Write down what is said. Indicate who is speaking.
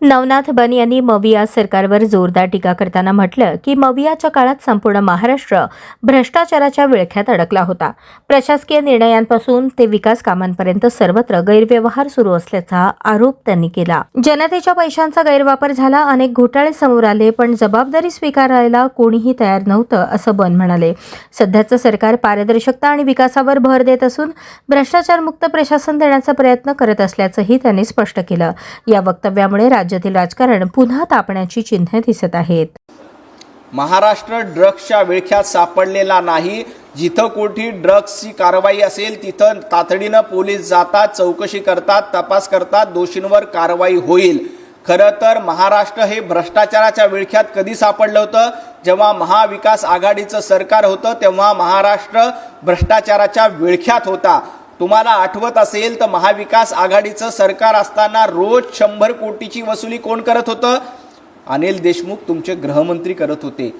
Speaker 1: नवनाथ बन यांनी मविया सरकारवर जोरदार टीका करताना म्हटलं की मवियाच्या काळात संपूर्ण महाराष्ट्र भ्रष्टाचाराच्या विळख्यात अडकला होता। प्रशासकीय निर्णयांपासून ते विकास कामांपर्यंत सर्वत्र गैरव्यवहार सुरू असल्याचा आरोप त्यांनी केला। जनतेच्या पैशांचा गैरवापर झाला, अनेक घोटाळे समोर आले, पण जबाबदारी स्वीकारायला कोणीही तयार नव्हतं, असं बन म्हणाले। सध्याचं सरकार पारदर्शकता आणि विकासावर भर देत असून भ्रष्टाचारमुक्त प्रशासन देण्याचा प्रयत्न करत असल्याचंही त्यांनी स्पष्ट केलं। या वक्तव्यामुळे राज्यातील राजकारण पुन्हा तापण्याची चिन्हे दिसत आहेत।
Speaker 2: महाराष्ट्र ड्रग्सच्या विळख्यात सापडलेला नाही। जिथं कोठी ड्रग्सची कारवाई असेल तिथं तातडीनं पोलीस जातात, चौकशी करतात, तपास करतात, दोषींवर कारवाई होईल। खरं तर महाराष्ट्र हे भ्रष्टाचाराच्या विळख्यात कधी सापडलं होतं? जेव्हा महाविकास आघाडीचं सरकार होतं तेव्हा महाराष्ट्र भ्रष्टाचाराच्या विळख्यात होता। तुम्हाला आठवत असेल तर महाविकास आघाडीचं सरकार असताना रोज 100 कोटीची वसुली कोण करत होतं? अनिल देशमुख तुमचे गृहमंत्री करत होते।